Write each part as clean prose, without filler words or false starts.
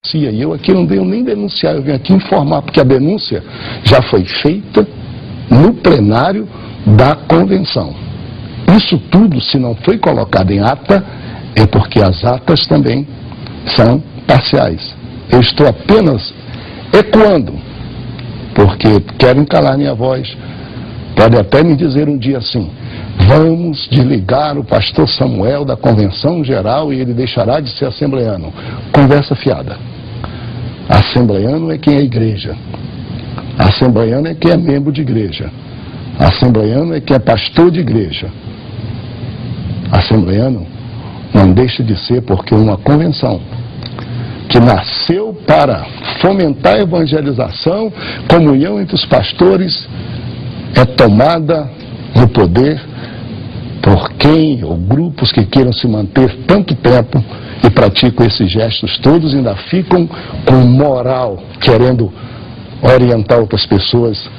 E eu aqui não venho nem denunciar, eu venho aqui informar, porque a denúncia já foi feita no plenário da convenção. Isso tudo, se não foi colocado em ata, é porque as atas também são parciais. Eu estou apenas ecoando, porque querem calar minha voz. Pode até me dizer um dia assim: vamos desligar o pastor Samuel da convenção geral e ele deixará de ser assembleiano. Conversa fiada. Assembleiano é quem é igreja. Assembleiano é quem é membro de igreja. Assembleiano é quem é pastor de igreja. Assembleiano não deixa de ser, porque uma convenção que nasceu para fomentar a evangelização, comunhão entre os pastores, é tomada no poder por quem ou grupos que queiram se manter tanto tempo e praticam esses gestos todos e ainda ficam com moral, querendo orientar outras pessoas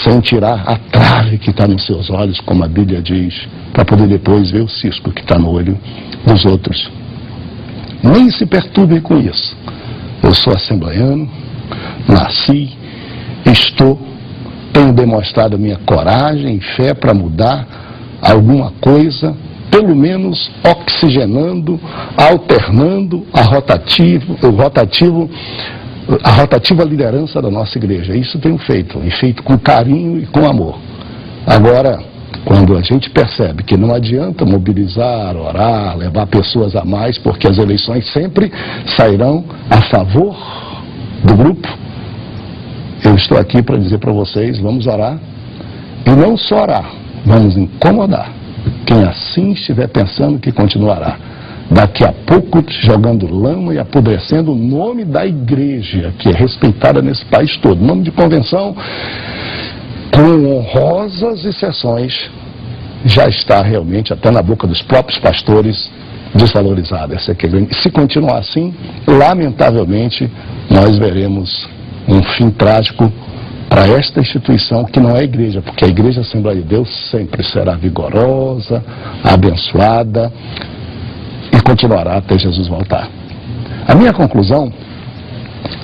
sem tirar a trave que está nos seus olhos, como a Bíblia diz, para poder depois ver o cisco que está no olho dos outros. Nem se perturbem com isso. Eu sou assembleiano, nasci, tenho demonstrado minha coragem e fé para mudar alguma coisa, pelo menos oxigenando, alternando a rotativa liderança da nossa igreja. Isso tenho feito, e feito com carinho e com amor. Agora, quando a gente percebe que não adianta mobilizar, orar, levar pessoas a mais, porque as eleições sempre sairão a favor do grupo, eu estou aqui para dizer para vocês: vamos orar, e não só orar, vamos incomodar quem assim estiver pensando que continuará. Daqui a pouco jogando lama e apodrecendo o nome da igreja, que é respeitada nesse país todo. O nome de convenção, com honrosas exceções, já está realmente até na boca dos próprios pastores desvalorizada. Se continuar assim, lamentavelmente, nós veremos um fim trágico para esta instituição que não é a igreja, porque a Igreja Assembleia de Deus sempre será vigorosa, abençoada e continuará até Jesus voltar. A minha conclusão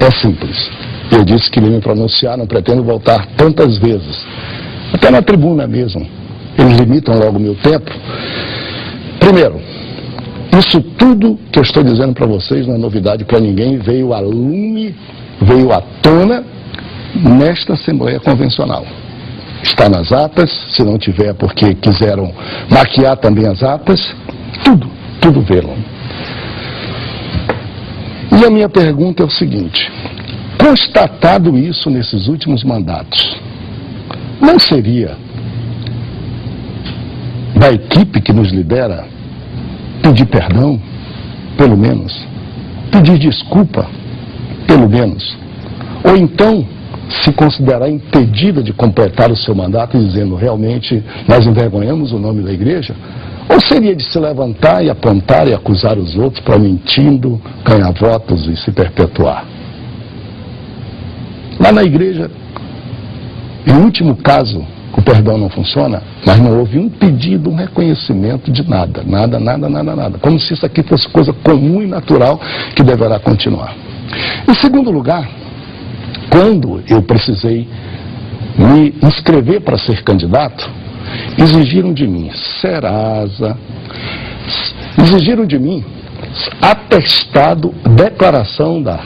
é simples. Eu disse que ia me pronunciar, não pretendo voltar tantas vezes, até na tribuna mesmo. Eles limitam logo o meu tempo. Primeiro, isso tudo que eu estou dizendo para vocês não é novidade para ninguém, veio à lume, veio à tona nesta Assembleia Convencional. Está nas atas, se não tiver porque quiseram maquiar também as atas, tudo viram. E a minha pergunta é o seguinte: constatado isso nesses últimos mandatos, não seria da equipe que nos lidera pedir perdão, pelo menos, pedir desculpa, pelo menos, ou então se considerar impedida de completar o seu mandato, dizendo: realmente nós envergonhamos o nome da igreja? Ou seria de se levantar e apontar e acusar os outros para, mentindo, ganhar votos e se perpetuar? Lá na igreja, em último caso, o perdão não funciona, mas não houve um pedido, um reconhecimento de nada. Como se isso aqui fosse coisa comum e natural que deverá continuar. Em segundo lugar, quando eu precisei me inscrever para ser candidato, exigiram de mim Serasa, exigiram de mim atestado, declaração da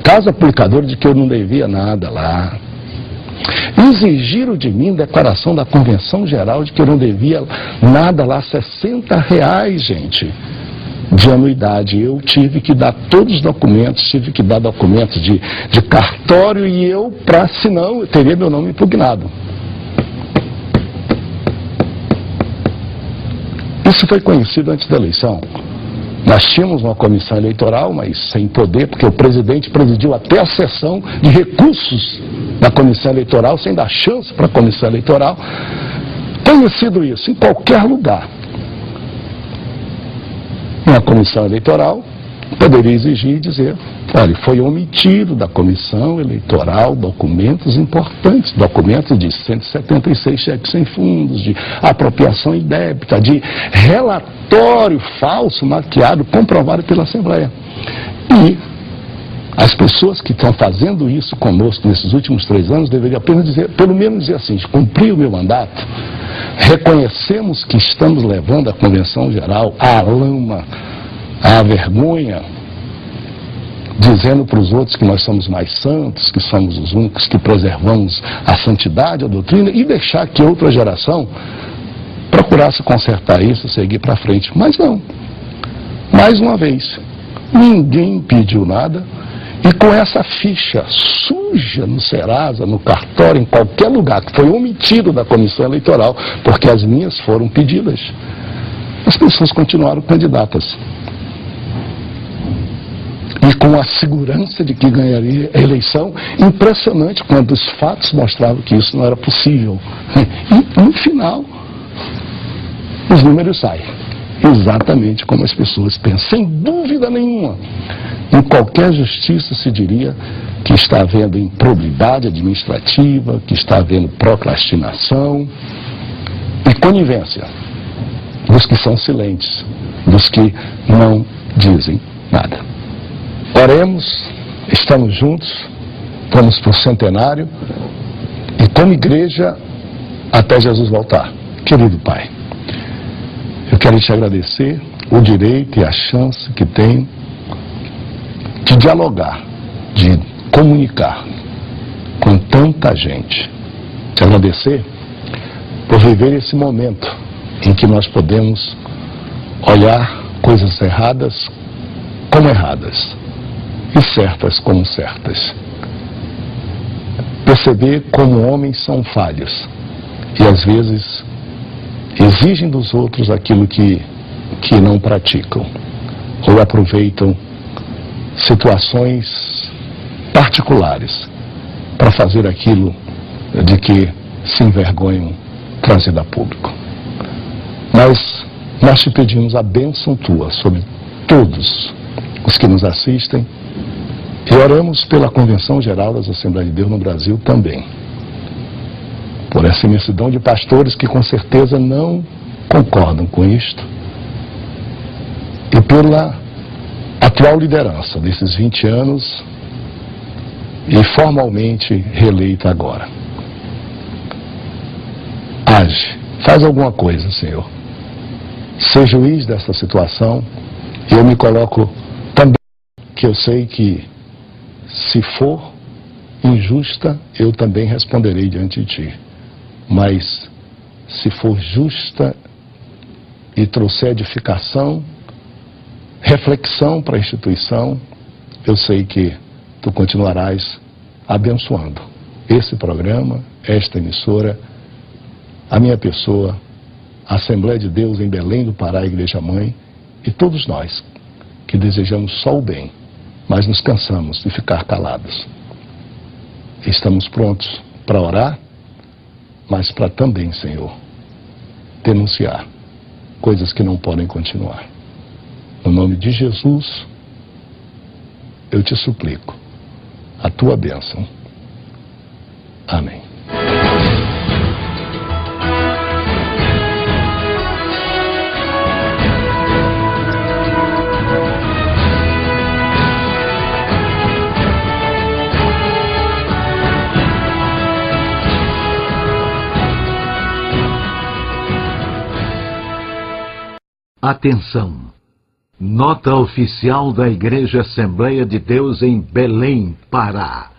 casa aplicadora de que eu não devia nada lá. Exigiram de mim declaração da Convenção Geral de que eu não devia nada lá, R$60, gente, de anuidade. Eu tive que dar todos os documentos, tive que dar documentos de cartório e senão eu teria meu nome impugnado. Isso foi conhecido antes da eleição. Nós tínhamos uma comissão eleitoral, mas sem poder, porque o presidente presidiu até a sessão de recursos da comissão eleitoral, sem dar chance para a comissão eleitoral. Conhecido isso, em qualquer lugar. Uma comissão eleitoral poderia exigir e dizer, olha, foi omitido da comissão eleitoral documentos importantes, documentos de 176 cheques sem fundos, de apropriação indébita, de relatório falso, maquiado, comprovado pela Assembleia. E as pessoas que estão fazendo isso conosco nesses últimos 3 anos deveriam apenas dizer, pelo menos dizer assim, cumpri o meu mandato, reconhecemos que estamos levando a Convenção Geral à lama, à vergonha, dizendo para os outros que nós somos mais santos, que somos os únicos que preservamos a santidade, a doutrina, e deixar que outra geração procurasse consertar isso, seguir para frente. Mas não. Mais uma vez, ninguém pediu nada, e com essa ficha suja no Serasa, no cartório, em qualquer lugar, que foi omitido da comissão eleitoral, porque as minhas foram pedidas, as pessoas continuaram candidatas. E com a segurança de que ganharia a eleição, impressionante quando os fatos mostravam que isso não era possível. E no final, os números saem exatamente como as pessoas pensam, sem dúvida nenhuma. Em qualquer justiça se diria que está havendo improbidade administrativa, que está havendo procrastinação e conivência dos que são silentes, dos que não dizem nada. Oremos, estamos juntos, vamos para o centenário e como igreja até Jesus voltar. Querido Pai, eu quero te agradecer o direito e a chance que tenho de dialogar, de comunicar com tanta gente. Te agradecer por viver esse momento em que nós podemos olhar coisas erradas como erradas e certas como certas. Perceber como homens são falhos e às vezes exigem dos outros aquilo que não praticam ou aproveitam situações particulares para fazer aquilo de que se envergonham trazer a público. Mas nós te pedimos a bênção tua sobre todos os que nos assistem e oramos pela Convenção Geral das Assembleias de Deus no Brasil também. Por essa imensidão de pastores que com certeza não concordam com isto e pela atual liderança desses 20 anos e formalmente reeleita agora. Age, faz alguma coisa, Senhor. Ser juiz dessa situação, e eu me coloco também, que eu sei que se for injusta, eu também responderei diante de Ti. Mas se for justa e trouxer edificação, reflexão para a instituição, eu sei que Tu continuarás abençoando esse programa, esta emissora, a minha pessoa, a Assembleia de Deus em Belém do Pará, Igreja Mãe, e todos nós que desejamos só o bem, mas nos cansamos de ficar calados. Estamos prontos para orar, mas para também, Senhor, denunciar coisas que não podem continuar. No nome de Jesus, eu te suplico a tua bênção. Amém. Atenção! Nota oficial da Igreja Assembleia de Deus em Belém, Pará.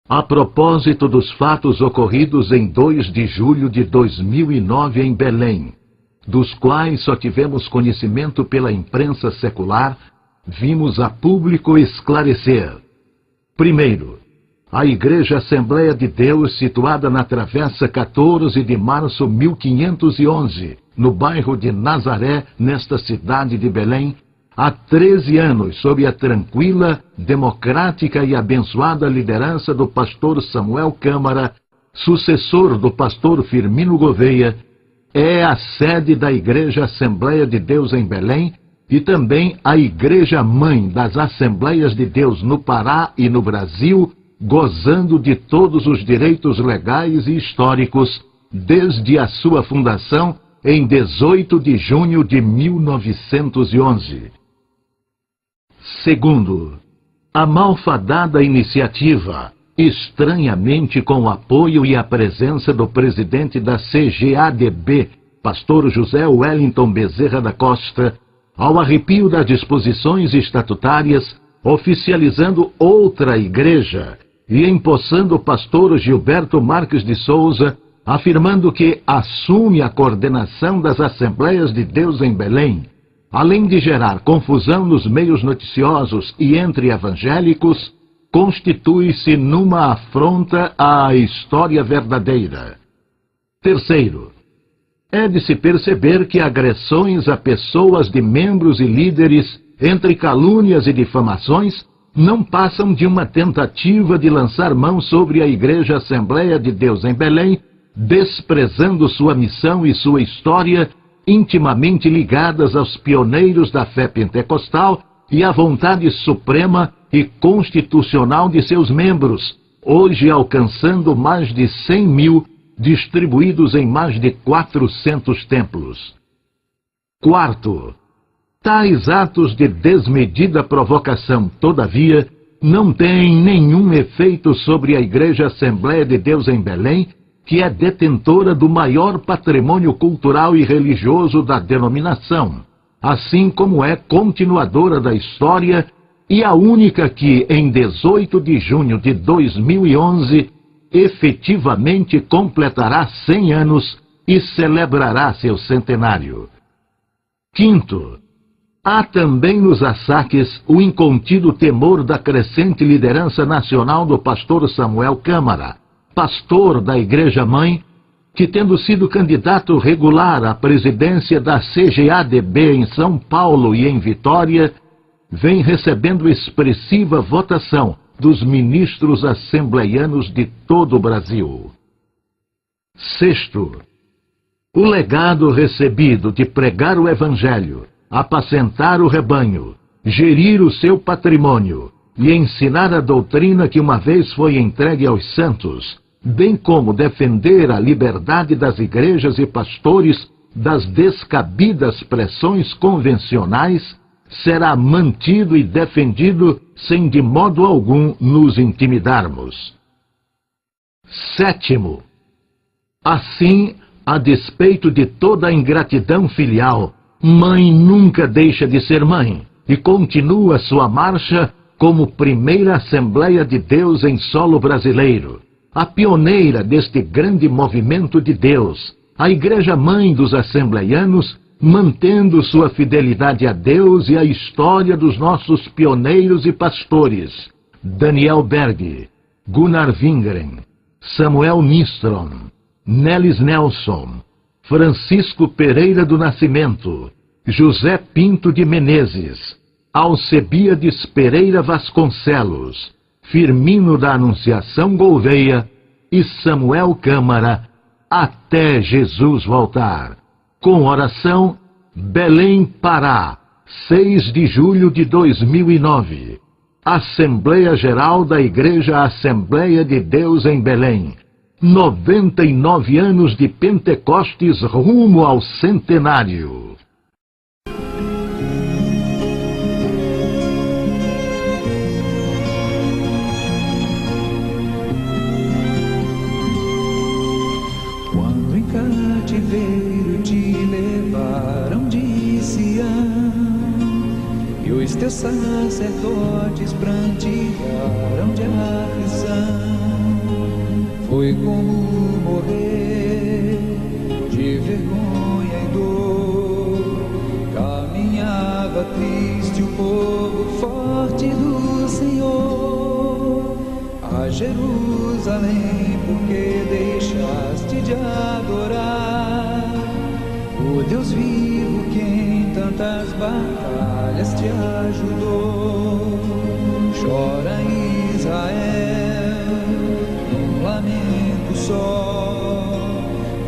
A propósito dos fatos ocorridos em 2 de julho de 2009 em Belém, dos quais só tivemos conhecimento pela imprensa secular, vimos a público esclarecer. Primeiro, a Igreja Assembleia de Deus, situada na Travessa 14 de Março 1511, no bairro de Nazaré, nesta cidade de Belém, há 13 anos, sob a tranquila, democrática e abençoada liderança do pastor Samuel Câmara, sucessor do pastor Firmino Gouveia, é a sede da Igreja Assembleia de Deus em Belém, e também a Igreja Mãe das Assembleias de Deus no Pará e no Brasil, gozando de todos os direitos legais e históricos desde a sua fundação em 18 de junho de 1911. Segundo, a malfadada iniciativa, estranhamente com o apoio e a presença do presidente da CGADB, pastor José Wellington Bezerra da Costa, ao arrepio das disposições estatutárias, oficializando outra igreja e empossando o pastor Gilberto Marques de Souza, afirmando que assume a coordenação das Assembleias de Deus em Belém, além de gerar confusão nos meios noticiosos e entre evangélicos, constitui-se numa afronta à história verdadeira. Terceiro, é de se perceber que agressões a pessoas de membros e líderes, entre calúnias e difamações, não passam de uma tentativa de lançar mão sobre a Igreja Assembleia de Deus em Belém, desprezando sua missão e sua história, intimamente ligadas aos pioneiros da fé pentecostal e à vontade suprema e constitucional de seus membros, hoje alcançando mais de 100 mil, distribuídos em mais de 400 templos. Quarto, tais atos de desmedida provocação, todavia, não têm nenhum efeito sobre a Igreja Assembleia de Deus em Belém, que é detentora do maior patrimônio cultural e religioso da denominação, assim como é continuadora da história e a única que, em 18 de junho de 2011, efetivamente completará 100 anos e celebrará seu centenário. Quinto, há também nos achaques o incontido temor da crescente liderança nacional do pastor Samuel Câmara, pastor da Igreja Mãe, que, tendo sido candidato regular à presidência da CGADB em São Paulo e em Vitória, vem recebendo expressiva votação dos ministros assembleianos de todo o Brasil. Sexto, o legado recebido de pregar o Evangelho, apacentar o rebanho, gerir o seu patrimônio e ensinar a doutrina que uma vez foi entregue aos santos, bem como defender a liberdade das igrejas e pastores das descabidas pressões convencionais, será mantido e defendido sem de modo algum nos intimidarmos. Sétimo, assim, a despeito de toda a ingratidão filial, mãe nunca deixa de ser mãe e continua sua marcha como primeira Assembleia de Deus em solo brasileiro, a pioneira deste grande movimento de Deus, a Igreja Mãe dos Assembleianos, mantendo sua fidelidade a Deus e à história dos nossos pioneiros e pastores, Daniel Berg, Gunnar Wingren, Samuel Nistrom, Nelis Nelson, Francisco Pereira do Nascimento, José Pinto de Menezes, Alcebiades Pereira Vasconcelos, Firmino da Anunciação Gouveia e Samuel Câmara, até Jesus voltar. Com oração, Belém, Pará, 6 de julho de 2009. Assembleia Geral da Igreja Assembleia de Deus em Belém. 99 anos de Pentecostes rumo ao centenário. Quando em cativeiro te levaram de Sião e os teus sacerdotes prantearam de aflição, foi como morrer de vergonha e dor. Caminhava triste o povo forte do Senhor a Jerusalém, porque deixaste de adorar o Deus vivo que em tantas batalhas te ajudou. Chora Israel, um lamento só.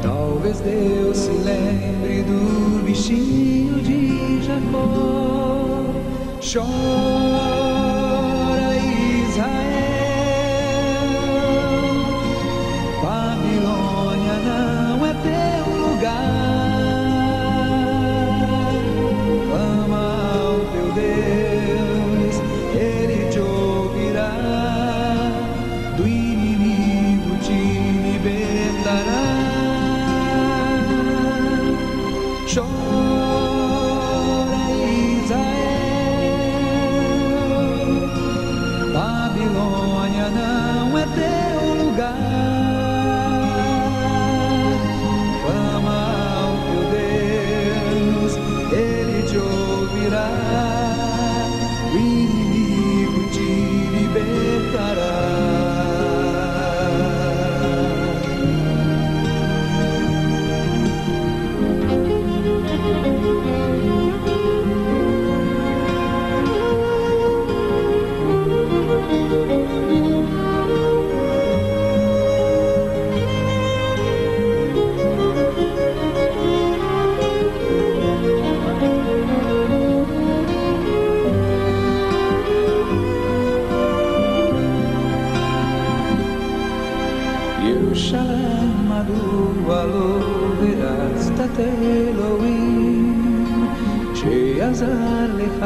Talvez Deus se lembre do bichinho de Jacó. Chora Israel, Babilônia não é teu lugar. Clama ao teu Deus, Ele te ouvirá, do inimigo te libertará. Chora Israel, Babilônia não é teu lugar. Clama ao teu Deus, Ele te ouvirá, o inimigo te libertará. ירושלים מדוע לא הרצת אלוהים, שיעזר לך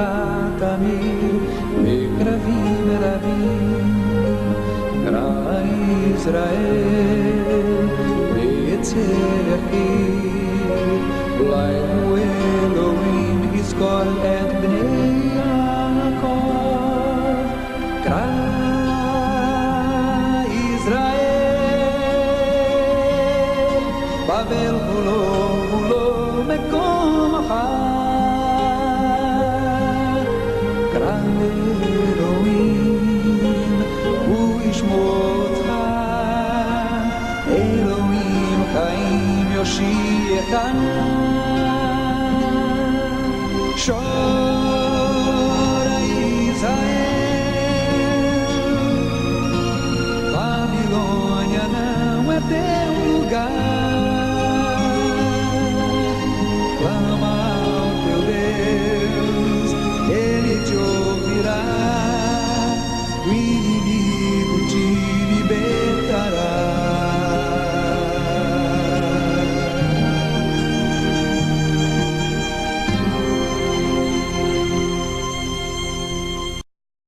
תמיד בקרבים רבים. קרא ישראל ויצא יחיד, אולי הוא אלוהים יזכור את בני יעקב. קרא ישראל, Babel